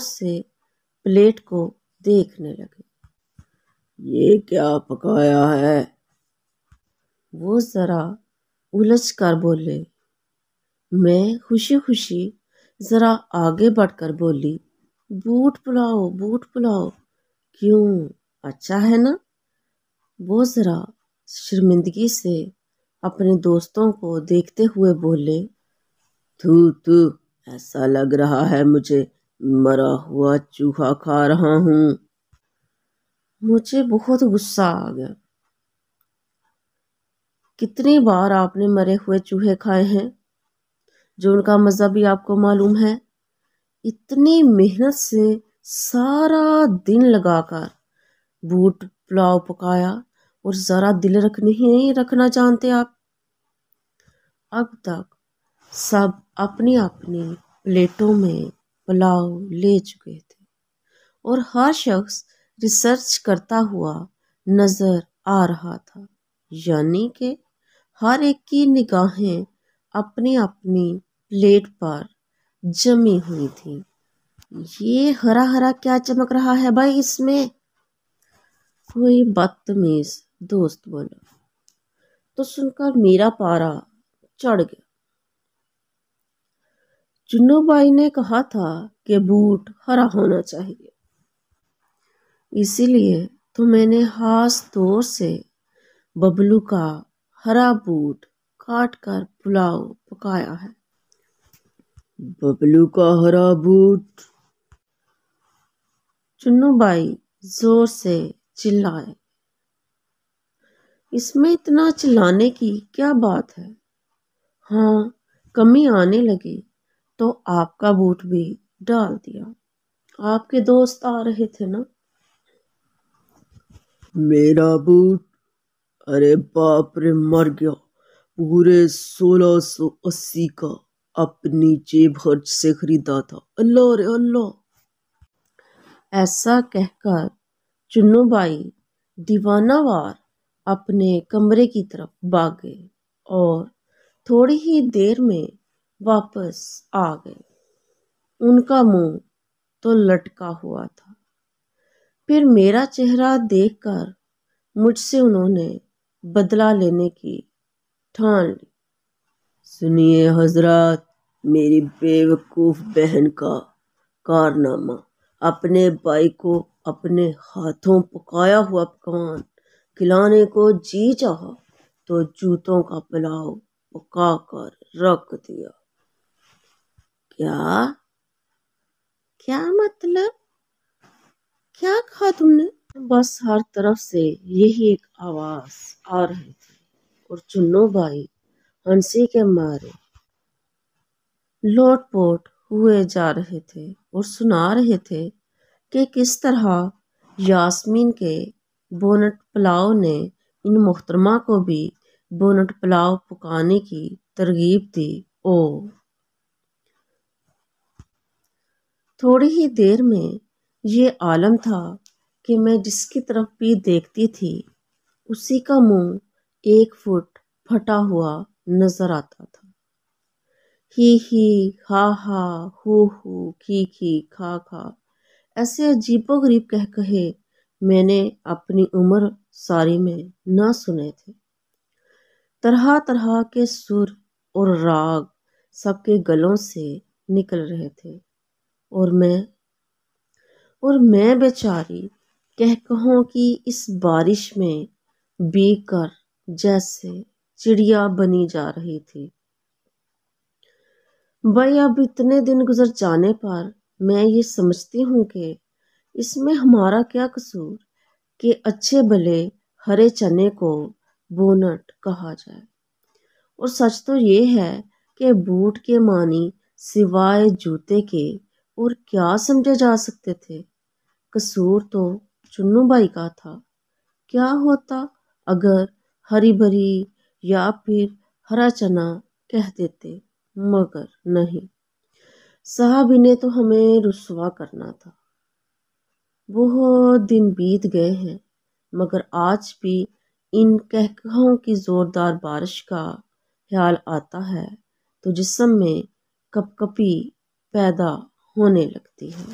سے پلیٹ کو دیکھنے لگے۔ یہ کیا پکایا ہے؟ وہ ذرا الجھ کر بولے۔ میں خوشی خوشی ذرا آگے بڑھ کر بولی، بوٹ پلاؤ، بوٹ پلاؤ۔ کیوں، اچھا ہے نا؟ وہ ذرا شرمندگی سے اپنے دوستوں کو دیکھتے ہوئے بولے، تو ایسا لگ رہا ہے مجھے مرا ہوا چوہا کھا رہا ہوں۔ مجھے بہت غصہ آ گیا۔ کتنی بار آپ نے مرے ہوئے چوہے کھائے ہیں جو ان کا مزہ بھی آپ کو معلوم ہے؟ اتنی محنت سے سارا دن لگا کر بوٹ پلاؤ پکایا اور ذرا دل نہیں رکھنا جانتے آپ۔ اب تک سب اپنی اپنی پلیٹوں میں پلاؤ لے چکے تھے اور ہر شخص ریسرچ کرتا ہوا نظر آ رہا تھا، یعنی کہ ہر ایک کی نگاہیں اپنی اپنی پلیٹ پر جمی ہوئی تھیں۔ یہ ہرا ہرا کیا چمک رہا ہے بھائی اس میں؟ کوئی بدتمیز دوست بولا تو سن کر میرا پارا چڑھ گیا۔ چنو بھائی نے کہا تھا کہ بوٹ ہرا ہونا چاہیے، اسی لیے تو میں نے خاص طور سے ببلو کا ہرا بوٹ کاٹ کر پلاؤ پکایا ہے۔ ببلو کا ہرا بوٹ؟ چنو بھائی زور سے چلائے۔ اس میں اتنا چلانے کی کیا بات ہے؟ ہاں، کمی آنے لگی تو آپ کا بوٹ بھی ڈال دیا۔ آپ کے دوست آ رہے تھے نا؟ میرا بوٹ؟ ارے باپ رے، مر گیا۔ پورے 1680 کا اپنی جیب خرچ سے خریدا تھا، اللہ رے اللہ۔ ایسا کہہ کر چنو بھائی دیوانہ وار اپنے کمرے کی طرف بھاگ گئے اور تھوڑی ہی دیر میں واپس آ گئے۔ ان کا منہ تو لٹکا ہوا تھا۔ پھر میرا چہرہ دیکھ کر مجھ سے انہوں نے بدلہ لینے کی ٹھان لی۔ سنیے حضرات، میری بیوقوف بہن کا کارنامہ، اپنے بھائی کو اپنے ہاتھوں پکایا ہوا پکوان کھلانے کو جی چاہا تو جوتوں کا پلاؤ پکا کر رکھ دیا۔ کیا مطلب؟ کیا کہا تم نے؟ بس ہر طرف سے یہی ایک آواز آ رہی تھی اور چنو بھائی ہنسی کے مارے لوٹ پوٹ ہوئے جا رہے تھے اور سنا رہے تھے کہ کس طرح یاسمین کے بونٹ پلاؤ نے ان محترمہ کو بھی بونٹ پلاؤ پکانے کی ترغیب دی۔ تھوڑی ہی دیر میں یہ عالم تھا کہ میں جس کی طرف بھی دیکھتی تھی اسی کا منہ 1 فٹ پھٹا ہوا نظر آتا تھا۔ ہی ہا ہا، ہو کھی کھا کھا، ایسے عجیب و غریب کہے میں نے اپنی عمر ساری میں نہ سنے تھے۔ طرح طرح کے سر اور راگ سب کے گلوں سے نکل رہے تھے اور میں بیچاری کہوں کی اس بارش میں بھیگ کر جیسے چڑیا بنی جا رہی تھی۔ بھائی اب اتنے دن گزر جانے پر میں یہ سمجھتی ہوں کہ اس میں ہمارا کیا قصور کہ اچھے بھلے ہرے چنے کو بونٹ کہا جائے، اور سچ تو یہ ہے کہ بوٹ کے معنی سوائے جوتے کے اور کیا سمجھے جا سکتے تھے؟ قصور تو چنو بھائی کا تھا۔ کیا ہوتا اگر ہری بھری یا پھر ہرا چنا کہہ دیتے، مگر نہیں، صاحب انہیں تو ہمیں رسوا کرنا تھا۔ بہت دن بیت گئے ہیں مگر آج بھی ان کہوں کی زوردار بارش کا خیال آتا ہے تو جسم میں کپکپی پیدا ہونے لگتی ہے۔